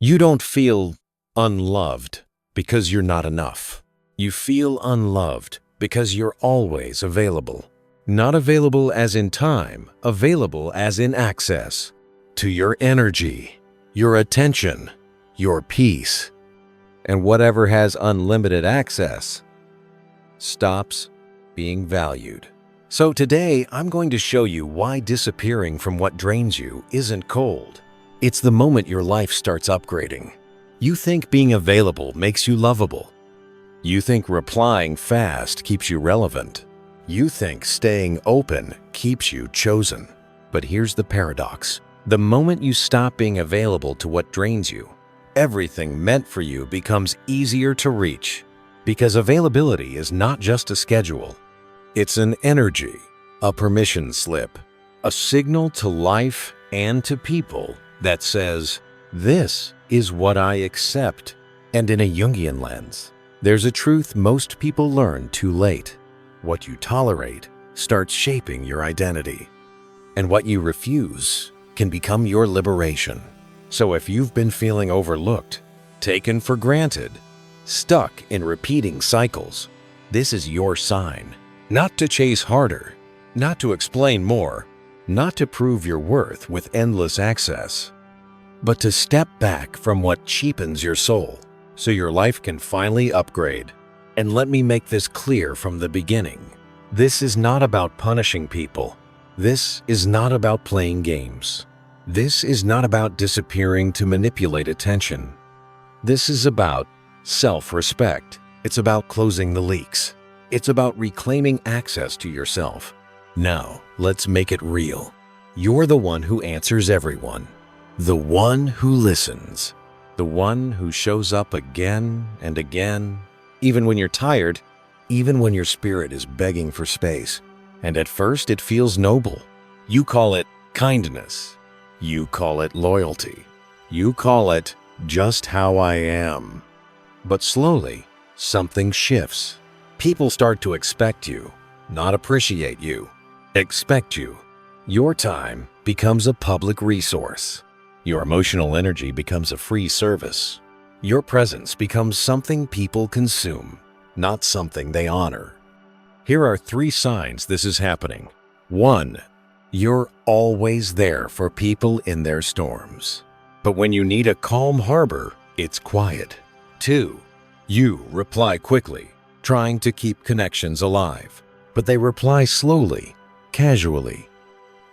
You don't feel unloved because you're not enough. You feel unloved because you're always available. Not available as in time, available as in access to your energy, your attention, your peace. And whatever has unlimited access stops being valued. So today, I'm going to show you why disappearing from what drains you isn't cold. It's the moment your life starts upgrading. You think being available makes you lovable. You think replying fast keeps you relevant. You think staying open keeps you chosen. But here's the paradox. The moment you stop being available to what drains you, everything meant for you becomes easier to reach. Because availability is not just a schedule. It's an energy, a permission slip, a signal to life and to people that says, this is what I accept. And in a Jungian lens, there's a truth most people learn too late. What you tolerate starts shaping your identity. And what you refuse can become your liberation. So if you've been feeling overlooked, taken for granted, stuck in repeating cycles, this is your sign. Not to chase harder, not to explain more, not to prove your worth with endless access, but to step back from what cheapens your soul so your life can finally upgrade. And let me make this clear from the beginning. This is not about punishing people. This is not about playing games. This is not about disappearing to manipulate attention. This is about self-respect. It's about closing the leaks. It's about reclaiming access to yourself. Now, let's make it real. You're the one who answers everyone. The one who listens. The one who shows up again and again, even when you're tired, even when your spirit is begging for space. And at first, it feels noble. You call it kindness. You call it loyalty. You call it just how I am. But slowly, something shifts. People start to expect you, not appreciate you. Expect you. Your time becomes a public resource. Your emotional energy becomes a free service. Your presence becomes something people consume, not something they honor. Here are 3 signs this is happening. 1. You're always there for people in their storms. But when you need a calm harbor, it's quiet. 2. You reply quickly, trying to keep connections alive. But they reply slowly, casually,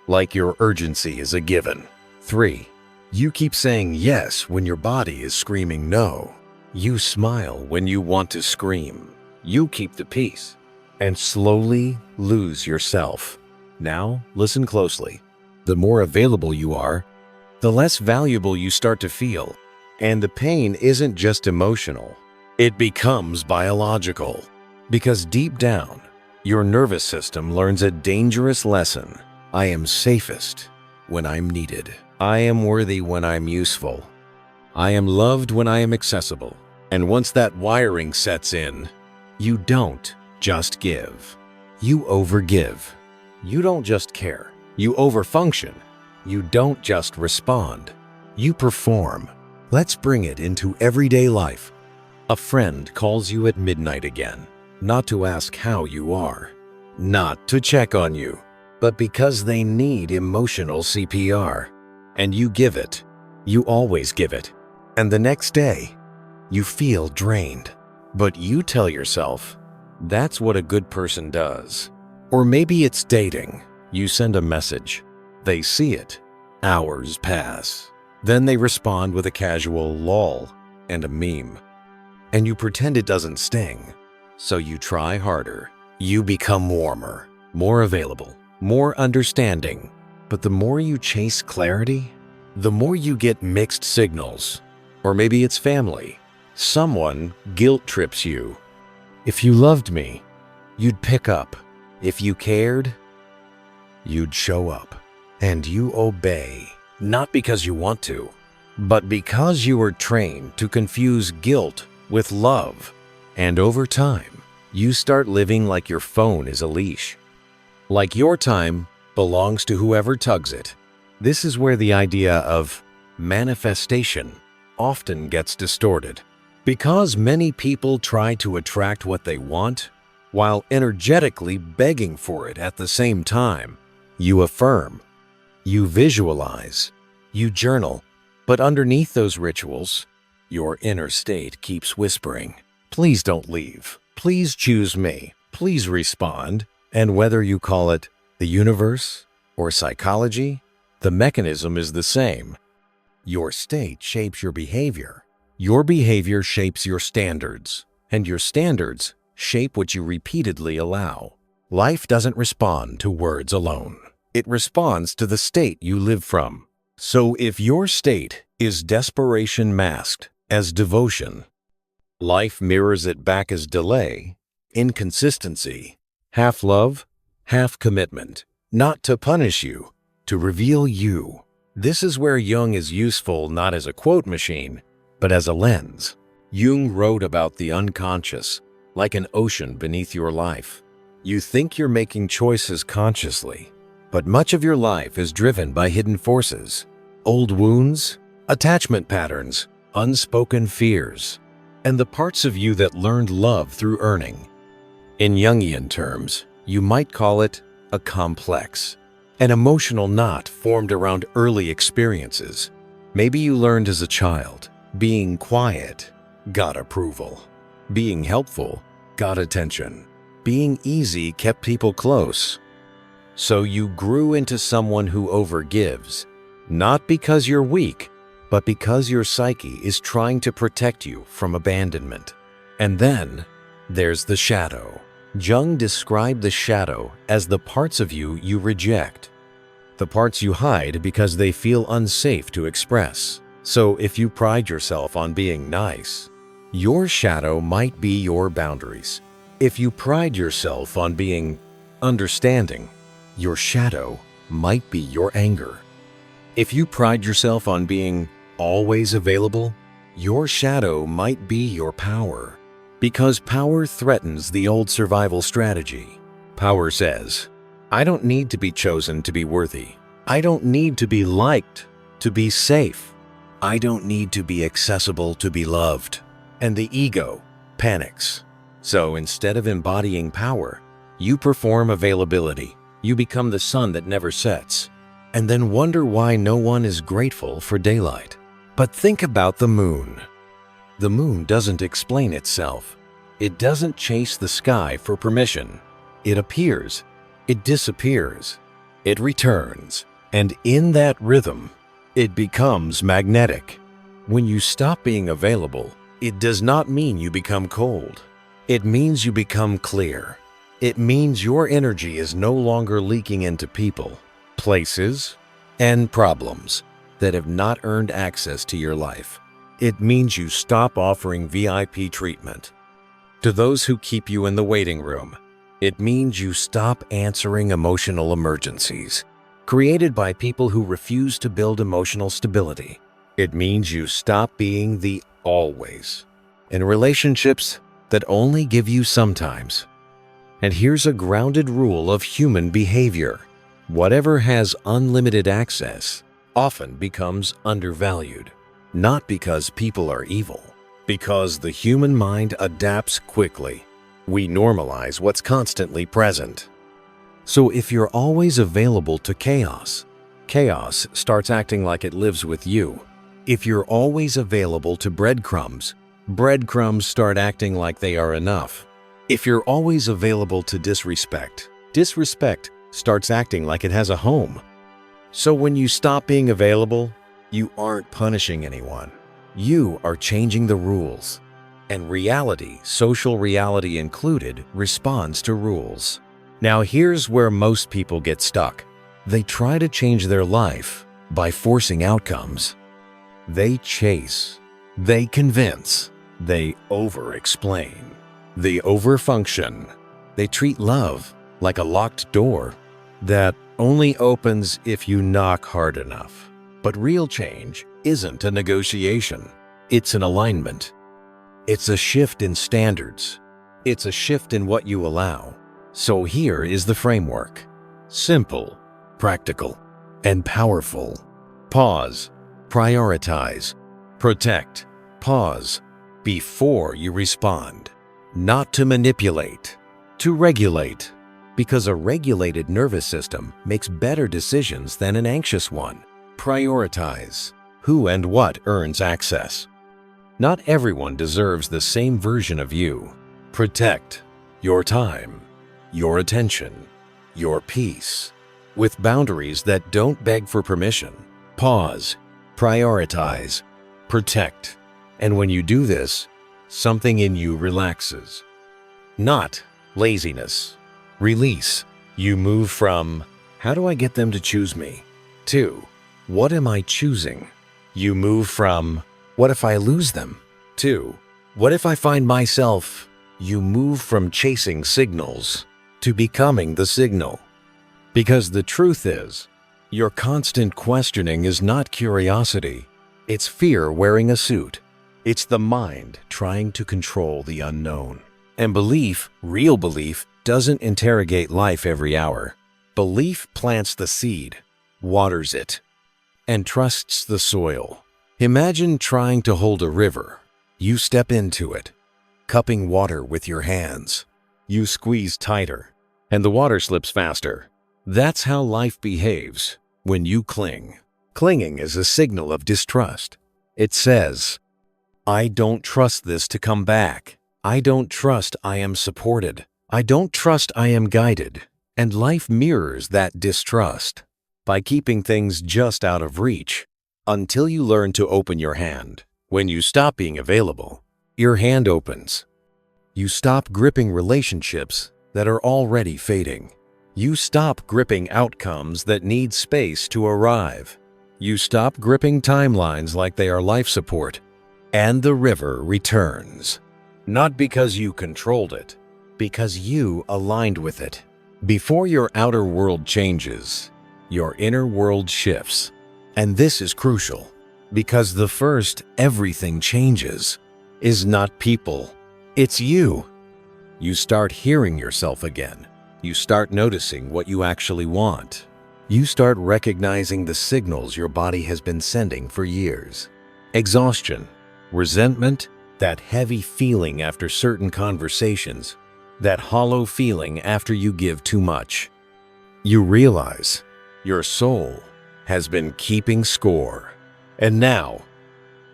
like your urgency is a given. 3. You keep saying yes when your body is screaming no. You smile when you want to scream. You keep the peace and slowly lose yourself. Now, listen closely. The more available you are, the less valuable you start to feel. And the pain isn't just emotional. It becomes biological. Because deep down, your nervous system learns a dangerous lesson. I am safest when I'm needed. I am worthy when I'm useful. I am loved when I am accessible. And once that wiring sets in, you don't just give. You overgive. You don't just care. You overfunction. You don't just respond. You perform. Let's bring it into everyday life. A friend calls you at midnight again, not to ask how you are, not to check on you, but because they need emotional CPR. And you give it. You always give it. And the next day, you feel drained. But you tell yourself, that's what a good person does. Or maybe it's dating. You send a message. They see it. Hours pass. Then they respond with a casual lol and a meme. And you pretend it doesn't sting. So you try harder. You become warmer, more available, more understanding. But the more you chase clarity, the more you get mixed signals. Or maybe it's family. Someone guilt trips you. If you loved me, you'd pick up. If you cared, you'd show up. And you obey, not because you want to, but because you were trained to confuse guilt with love. And over time, you start living like your phone is a leash. Like your time belongs to whoever tugs it. This is where the idea of manifestation often gets distorted. Because many people try to attract what they want, while energetically begging for it at the same time. You affirm, you visualize, you journal, but underneath those rituals, your inner state keeps whispering, "Please don't leave. Please choose me. Please respond." And whether you call it the universe or psychology, the mechanism is the same. Your state shapes your behavior. Your behavior shapes your standards, and your standards shape what you repeatedly allow. Life doesn't respond to words alone. It responds to the state you live from. So if your state is desperation masked as devotion, life mirrors it back as delay, inconsistency, half love, half commitment, not to punish you, to reveal you. This is where Jung is useful not as a quote machine, but as a lens. Jung wrote about the unconscious, like an ocean beneath your life. You think you're making choices consciously, but much of your life is driven by hidden forces, old wounds, attachment patterns, unspoken fears, and the parts of you that learned love through earning. In Jungian terms, you might call it a complex, an emotional knot formed around early experiences. Maybe you learned as a child, being quiet got approval, being helpful got attention, being easy kept people close. So you grew into someone who overgives, not because you're weak, but because your psyche is trying to protect you from abandonment. And then there's the shadow. Jung described the shadow as the parts of you you reject, the parts you hide because they feel unsafe to express. So if you pride yourself on being nice, your shadow might be your boundaries. If you pride yourself on being understanding, your shadow might be your anger. If you pride yourself on being always available, your shadow might be your power. Because power threatens the old survival strategy. Power says, I don't need to be chosen to be worthy. I don't need to be liked to be safe. I don't need to be accessible to be loved. And the ego panics. So instead of embodying power, you perform availability. You become the sun that never sets, and then wonder why no one is grateful for daylight. But think about the moon. The moon doesn't explain itself. It doesn't chase the sky for permission. It appears, it disappears, it returns, and in that rhythm, it becomes magnetic. When you stop being available, it does not mean you become cold. It means you become clear. It means your energy is no longer leaking into people, places, and problems that have not earned access to your life. It means you stop offering VIP treatment to those who keep you in the waiting room. It means you stop answering emotional emergencies created by people who refuse to build emotional stability. It means you stop being the always in relationships that only give you sometimes. And here's a grounded rule of human behavior. Whatever has unlimited access often becomes undervalued. Not because people are evil, because the human mind adapts quickly. We normalize what's constantly present. So if you're always available to chaos, chaos starts acting like it lives with you. If you're always available to breadcrumbs, breadcrumbs start acting like they are enough. If you're always available to disrespect, disrespect starts acting like it has a home. So when you stop being available, you aren't punishing anyone. You are changing the rules. And reality, social reality included, responds to rules. Now here's where most people get stuck. They try to change their life by forcing outcomes. They chase, they convince, they over-explain, they over-function. They treat love like a locked door that only opens if you knock hard enough. But real change isn't a negotiation. It's an alignment. It's a shift in standards. It's a shift in what you allow. So here is the framework. Simple, practical, and powerful. Pause, prioritize, Protect. Pause before you respond. Not to manipulate, to regulate. Because a regulated nervous system makes better decisions than an anxious one. Prioritize. Who and what earns access? Not everyone deserves the same version of you. Protect your time, your attention, your peace. With boundaries that don't beg for permission. Pause, prioritize, protect. And when you do this, something in you relaxes. Not laziness. Release. You move from, how do I get them to choose me? To, what am I choosing? You move from, what if I lose them? To, what if I find myself? You move from chasing signals to becoming the signal. Because the truth is, your constant questioning is not curiosity. It's fear wearing a suit. It's the mind trying to control the unknown. And belief, real belief, doesn't interrogate life every hour. Belief plants the seed, waters it, and trusts the soil. Imagine trying to hold a river. You step into it, cupping water with your hands. You squeeze tighter, and the water slips faster. That's how life behaves when you cling. Clinging is a signal of distrust. It says, I don't trust this to come back. I don't trust I am supported. I don't trust I am guided. And life mirrors that distrust by keeping things just out of reach until you learn to open your hand. When you stop being available, your hand opens. You stop gripping relationships that are already fading. You stop gripping outcomes that need space to arrive. You stop gripping timelines like they are life support. And the river returns. Not because you controlled it, because you aligned with it. Before your outer world changes, your inner world shifts. And this is crucial, because the first everything changes is not people, it's you. You start hearing yourself again. You start noticing what you actually want. You start recognizing the signals your body has been sending for years. Exhaustion, resentment, that heavy feeling after certain conversations, that hollow feeling after you give too much. You realize your soul has been keeping score. And now,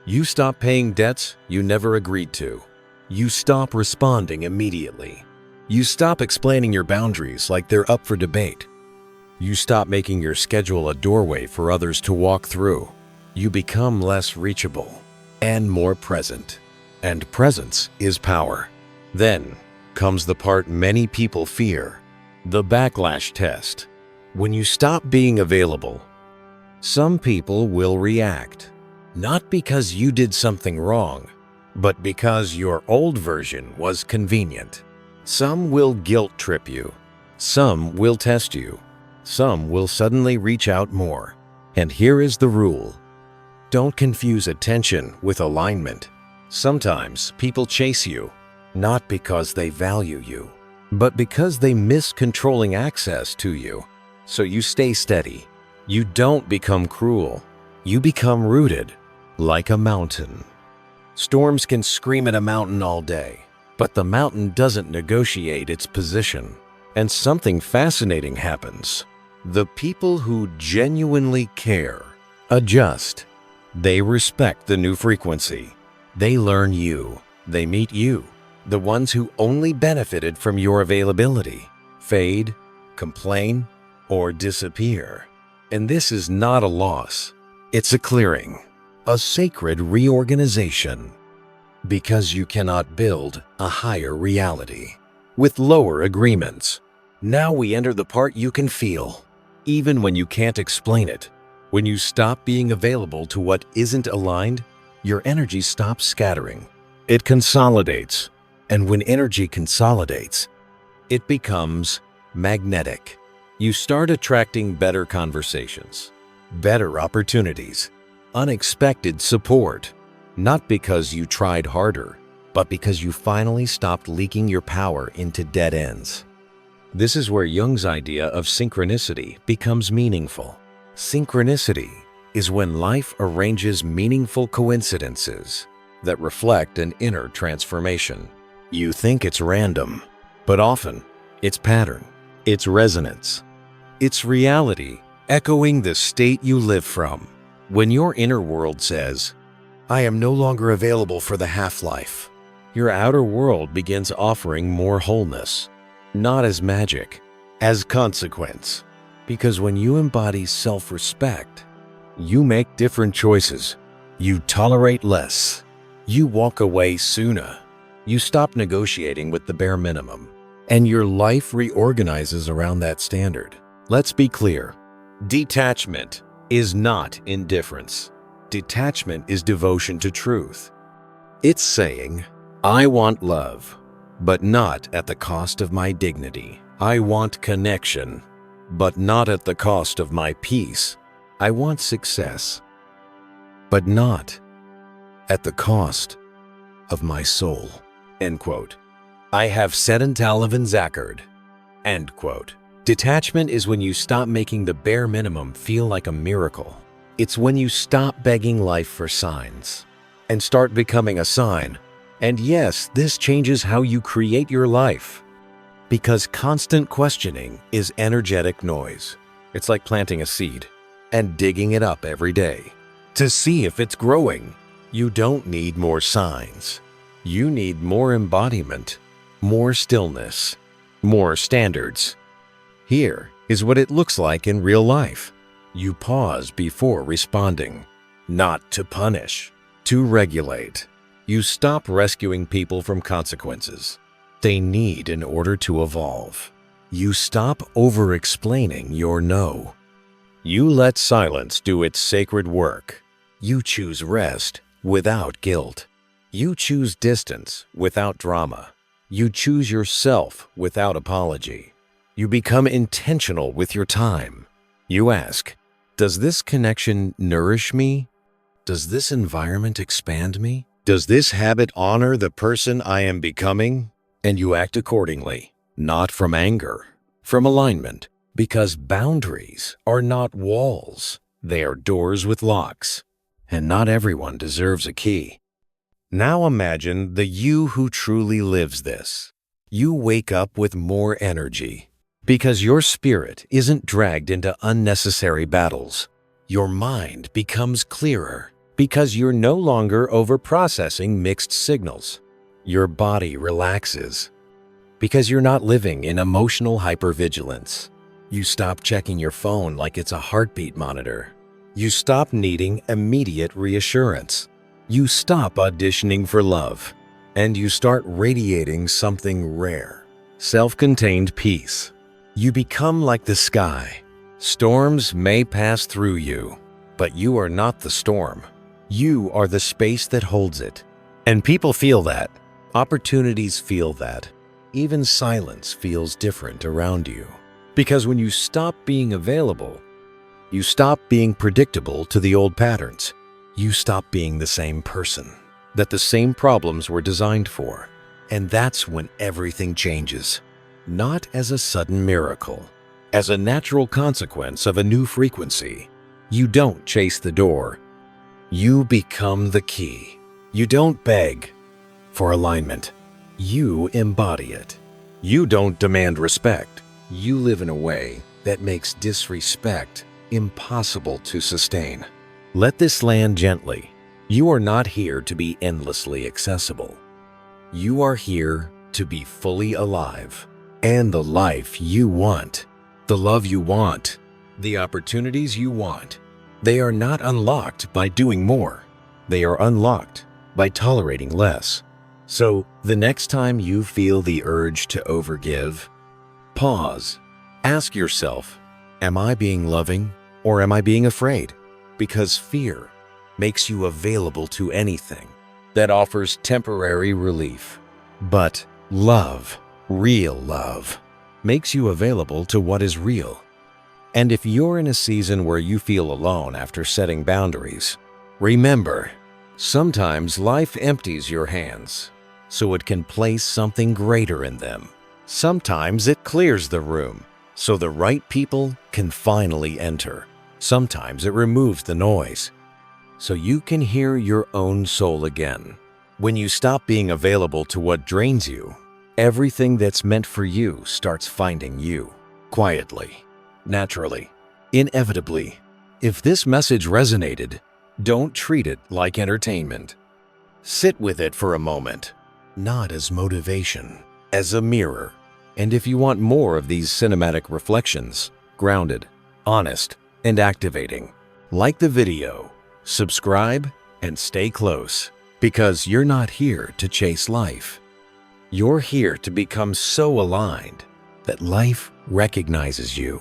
you stop paying debts you never agreed to. You stop responding immediately. You stop explaining your boundaries like they're up for debate. You stop making your schedule a doorway for others to walk through. You become less reachable and more present. And presence is power. Then comes the part many people fear, the backlash test. When you stop being available, some people will react, not because you did something wrong, but because your old version was convenient. Some will guilt trip you. Some will test you. Some will suddenly reach out more. And here is the rule. Don't confuse attention with alignment. Sometimes people chase you, not because they value you, but because they miss controlling access to you. So you stay steady. You don't become cruel. You become rooted, like a mountain. Storms can scream at a mountain all day, but the mountain doesn't negotiate its position. And something fascinating happens. The people who genuinely care adjust. They respect the new frequency. They learn you. They meet you. The ones who only benefited from your availability fade, complain, or disappear. And this is not a loss. It's a clearing, a sacred reorganization. Because you cannot build a higher reality with lower agreements. Now we enter the part you can feel, even when you can't explain it. When you stop being available to what isn't aligned, your energy stops scattering. It consolidates. And when energy consolidates, it becomes magnetic. You start attracting better conversations, better opportunities, unexpected support. Not because you tried harder, but because you finally stopped leaking your power into dead ends. This is where Jung's idea of synchronicity becomes meaningful. Synchronicity is when life arranges meaningful coincidences that reflect an inner transformation. You think it's random, but often it's pattern, it's resonance, it's reality echoing the state you live from. When your inner world says, "I am no longer available for the half-life," your outer world begins offering more wholeness, not as magic, as consequence. Because when you embody self-respect, you make different choices. You tolerate less. You walk away sooner. You stop negotiating with the bare minimum, and your life reorganizes around that standard. Let's be clear. Detachment is not indifference. Detachment is devotion to truth. It's saying, "I want love, but not at the cost of my dignity. I want connection, but not at the cost of my peace. I want success, but not at the cost of my soul." End quote. I have said in Talvin Zachard. End quote. Detachment is when you stop making the bare minimum feel like a miracle. It's when you stop begging life for signs and start becoming a sign. And yes, this changes how you create your life. Because constant questioning is energetic noise. It's like planting a seed and digging it up every day to see if it's growing. You don't need more signs. You need more embodiment, more stillness, more standards. Here is what it looks like in real life. You pause before responding, not to punish, to regulate. You stop rescuing people from consequences they need in order to evolve. You stop over-explaining your no. You let silence do its sacred work. You choose rest without guilt. You choose distance without drama. You choose yourself without apology. You become intentional with your time. You ask, does this connection nourish me? Does this environment expand me? Does this habit honor the person I am becoming? And you act accordingly, not from anger, from alignment, because boundaries are not walls. They are doors with locks, and not everyone deserves a key. Now imagine the you who truly lives this. You wake up with more energy because your spirit isn't dragged into unnecessary battles. Your mind becomes clearer because you're no longer over-processing mixed signals. Your body relaxes because you're not living in emotional hypervigilance. You stop checking your phone like it's a heartbeat monitor. You stop needing immediate reassurance. You stop auditioning for love, and you start radiating something rare, self-contained peace. You become like the sky. Storms may pass through you, but you are not the storm. You are the space that holds it. And people feel that. Opportunities feel that. Even silence feels different around you. Because when you stop being available, you stop being predictable to the old patterns. You stop being the same person that the same problems were designed for. And that's when everything changes. Not as a sudden miracle, as a natural consequence of a new frequency. You don't chase the door. You become the key. You don't beg for alignment. You embody it. You don't demand respect. You live in a way that makes disrespect impossible to sustain. Let this land gently. You are not here to be endlessly accessible. You are here to be fully alive. And the life you want, the love you want, the opportunities you want, they are not unlocked by doing more. They are unlocked by tolerating less. So the next time you feel the urge to overgive, pause. Ask yourself, am I being loving or am I being afraid? Because fear makes you available to anything that offers temporary relief. But love, real love, makes you available to what is real. And if you're in a season where you feel alone after setting boundaries, remember, sometimes life empties your hands so it can place something greater in them. Sometimes it clears the room so the right people can finally enter. Sometimes it removes the noise, so you can hear your own soul again. When you stop being available to what drains you, everything that's meant for you starts finding you. Quietly, naturally, inevitably. If this message resonated, don't treat it like entertainment. Sit with it for a moment, not as motivation, as a mirror. And if you want more of these cinematic reflections, grounded, honest, and activating, like the video, subscribe, and stay close. Because you're not here to chase life. You're here to become so aligned that life recognizes you.